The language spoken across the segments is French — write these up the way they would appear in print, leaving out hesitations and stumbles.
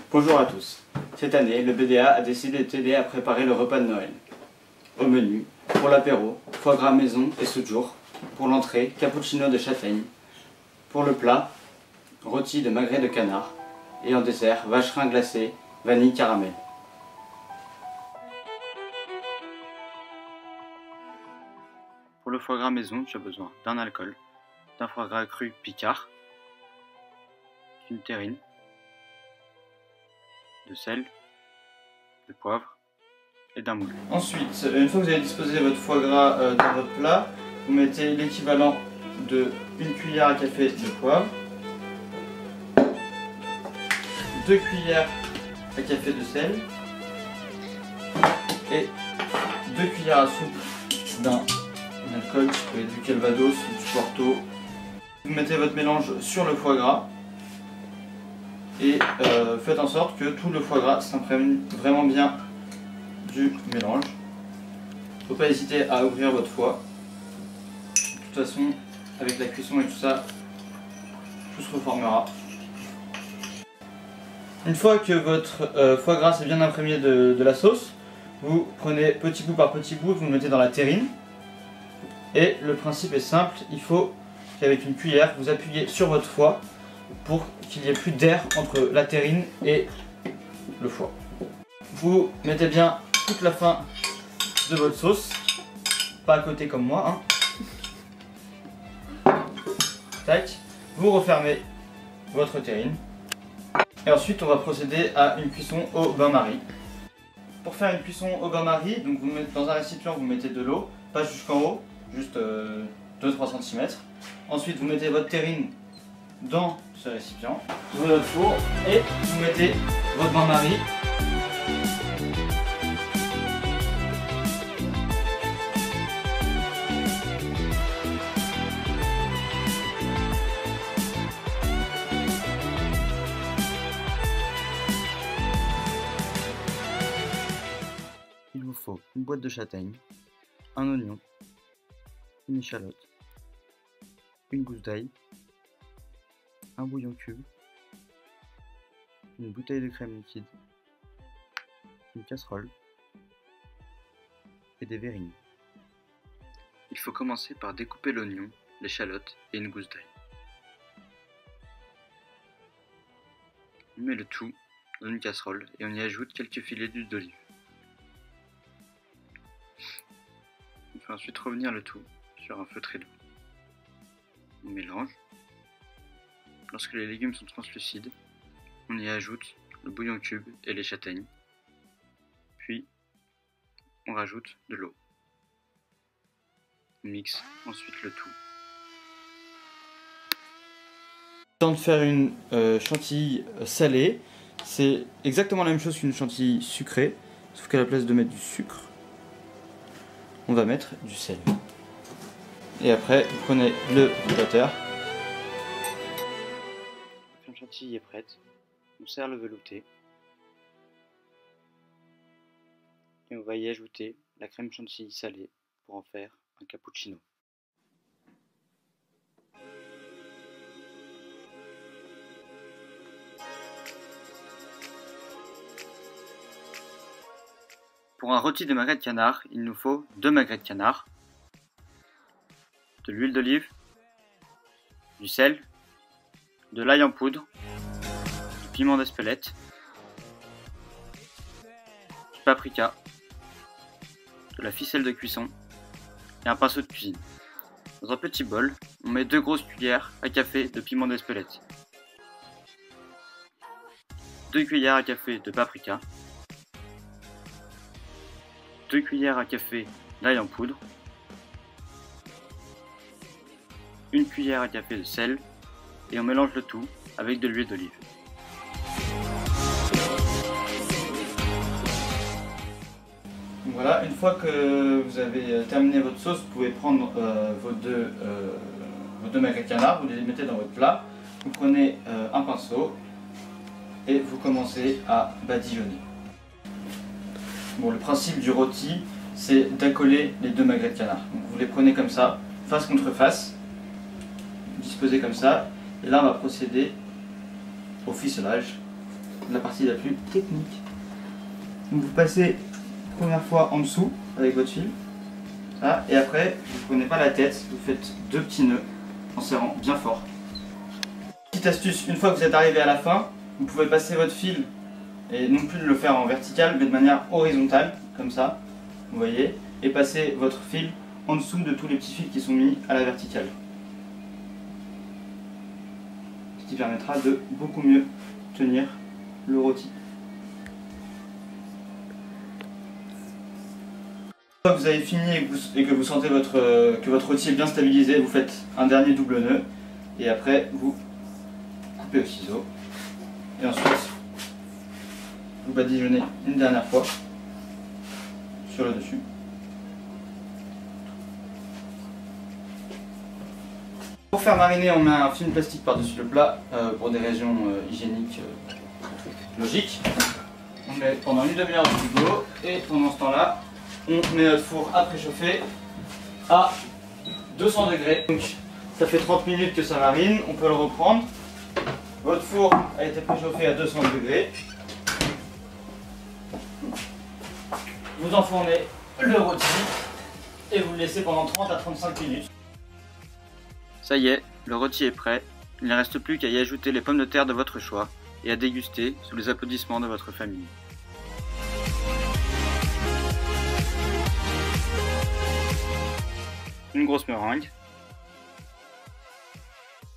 Bonjour à tous. Cette année, le BDA a décidé de t'aider à préparer le repas de Noël. Au menu, pour l'apéro, foie gras maison et soudjour. Pour l'entrée, cappuccino de châtaigne. Pour le plat, rôti de magret de canard. Et en dessert, vacherin glacé, vanille caramel. Pour le foie gras maison, tu as besoin d'un alcool, d'un foie gras cru Picard, d'une terrine, de sel, de poivre et d'un moule. Ensuite, une fois que vous avez disposé votre foie gras dans votre plat, vous mettez l'équivalent de une cuillère à café de poivre, 2 cuillères à café de sel et 2 cuillères à soupe d'un alcool, du Calvados ou du Porto. Vous mettez votre mélange sur le foie gras et faites en sorte que tout le foie gras s'imprègne vraiment bien du mélange. Il ne faut pas hésiter à ouvrir votre foie. De toute façon, avec la cuisson et tout ça, tout se reformera. Une fois que votre foie gras s'est bien imprégné de la sauce, vous prenez petit bout par petit bout, vous le mettez dans la terrine. Et le principe est simple, il faut qu'avec une cuillère, vous appuyez sur votre foie pour qu'il n'y ait plus d'air entre la terrine et le foie. Vous mettez bien toute la fin de votre sauce, pas à côté comme moi. Tac. Vous refermez votre terrine. Et ensuite, on va procéder à une cuisson au bain-marie. Pour faire une cuisson au bain-marie, donc vous mettez dans un récipient, vous mettez de l'eau, pas jusqu'en haut, juste 2-3 cm. Ensuite, vous mettez votre terrine dans ce récipient, vous ouvrez votre four et vous mettez votre bain-marie. Il vous faut une boîte de châtaigne, un oignon, une échalote, une gousse d'ail, un bouillon cube, une bouteille de crème liquide, une casserole et des verrines. Il faut commencer par découper l'oignon, l'échalote et une gousse d'ail. On met le tout dans une casserole et on y ajoute quelques filets d'huile d'olive. On fait ensuite revenir le tout sur un feu très doux. On mélange. Lorsque les légumes sont translucides, on y ajoute le bouillon cube et les châtaignes. Puis, on rajoute de l'eau. On mixe ensuite le tout. Temps de faire une chantilly salée, c'est exactement la même chose qu'une chantilly sucrée, sauf qu'à la place de mettre du sucre, on va mettre du sel. Et après, vous prenez le butter. La crème chantilly est prête. On sert le velouté. Et on va y ajouter la crème chantilly salée pour en faire un cappuccino. Pour un rôti de magret de canard, il nous faut 2 magrets de canard, de l'huile d'olive, du sel, de l'ail en poudre, du piment d'Espelette, du paprika, de la ficelle de cuisson et un pinceau de cuisine. Dans un petit bol, on met 2 grosses cuillères à café de piment d'Espelette, 2 cuillères à café de paprika, 2 cuillères à café d'ail en poudre, 1 cuillère à café de sel et on mélange le tout avec de l'huile d'olive. Voilà, une fois que vous avez terminé votre sauce, vous pouvez prendre vos deux magrets de canard, vous les mettez dans votre plat, vous prenez un pinceau et vous commencez à badigeonner. Bon, le principe du rôti, c'est d'accoler les 2 magrets de canard. Donc, vous les prenez comme ça, face contre face, disposés comme ça, et là on va procéder au ficelage. la partie la plus technique. Donc vous passez première fois en dessous avec votre fil, là, et après vous ne prenez pas la tête, vous faites 2 petits nœuds en serrant bien fort. Petite astuce, une fois que vous êtes arrivé à la fin, vous pouvez passer votre fil et non plus le faire en vertical mais de manière horizontale, comme ça, vous voyez, et passer votre fil en dessous de tous les petits fils qui sont mis à la verticale. Ce qui permettra de beaucoup mieux tenir le rôti. Une fois que vous avez fini et que vous sentez que votre rôti est bien stabilisé, vous faites un dernier double nœud et après vous coupez au ciseau et ensuite vous badigeonnez une dernière fois sur le dessus. Pour faire mariner, on met un film plastique par-dessus le plat pour des raisons hygiéniques logiques. On met pendant une demi-heure au frigo et pendant ce temps-là, on met notre four à préchauffer à 200 degrés. Donc ça fait 30 minutes que ça marine, on peut le reprendre. Votre four a été préchauffé à 200 degrés. Vous enfournez le rôti et vous le laissez pendant 30 à 35 minutes. Ça y est, le rôti est prêt. Il ne reste plus qu'à y ajouter les pommes de terre de votre choix et à déguster sous les applaudissements de votre famille. Une grosse meringue,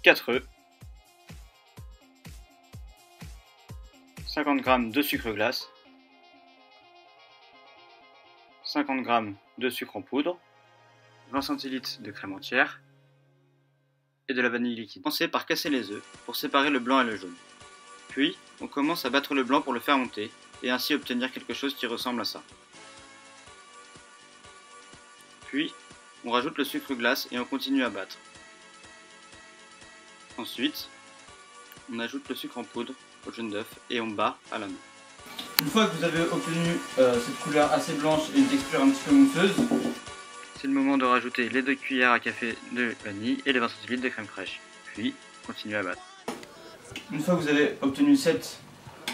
4 œufs, 50 g de sucre glace, 50 g de sucre en poudre, 20 centilitres de crème entière et de la vanille liquide. Commencez par casser les œufs pour séparer le blanc et le jaune. Puis, on commence à battre le blanc pour le faire monter et ainsi obtenir quelque chose qui ressemble à ça. Puis, on rajoute le sucre glace et on continue à battre. Ensuite, on ajoute le sucre en poudre au jaune d'œuf et on bat à la main. Une fois que vous avez obtenu cette couleur assez blanche et une texture un petit peu mousseuse, c'est le moment de rajouter les 2 cuillères à café de vanille et les 20 centilitres de crème fraîche. Puis, continuez à battre. Une fois que vous avez obtenu cette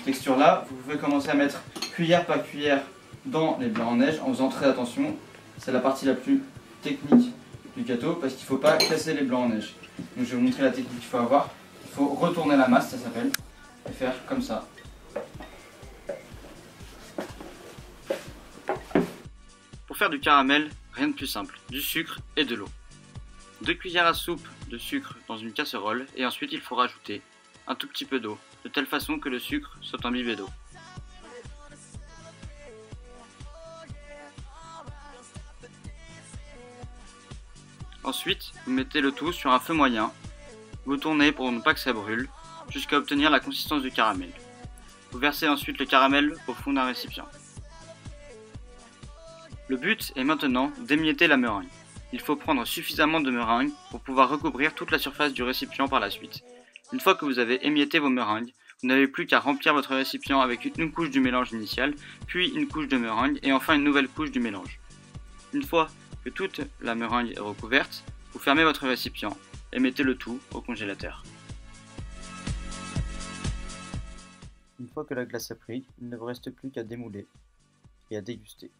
texture-là, vous pouvez commencer à mettre cuillère par cuillère dans les blancs en neige en faisant très attention. C'est la partie la plus technique du gâteau parce qu'il ne faut pas casser les blancs en neige. Donc je vais vous montrer la technique qu'il faut avoir. Il faut retourner la masse, ça s'appelle, et faire comme ça. Pour faire du caramel, rien de plus simple, du sucre et de l'eau. 2 cuillères à soupe de sucre dans une casserole et ensuite il faut rajouter un tout petit peu d'eau, de telle façon que le sucre soit imbibé d'eau. Ensuite, vous mettez le tout sur un feu moyen, vous tournez pour ne pas que ça brûle, jusqu'à obtenir la consistance du caramel. Vous versez ensuite le caramel au fond d'un récipient. Le but est maintenant d'émietter la meringue. Il faut prendre suffisamment de meringue pour pouvoir recouvrir toute la surface du récipient par la suite. Une fois que vous avez émietté vos meringues, vous n'avez plus qu'à remplir votre récipient avec une couche du mélange initial, puis une couche de meringue et enfin une nouvelle couche du mélange. Une fois que toute la meringue est recouverte, vous fermez votre récipient et mettez le tout au congélateur. Une fois que la glace a pris, il ne vous reste plus qu'à démouler et à déguster.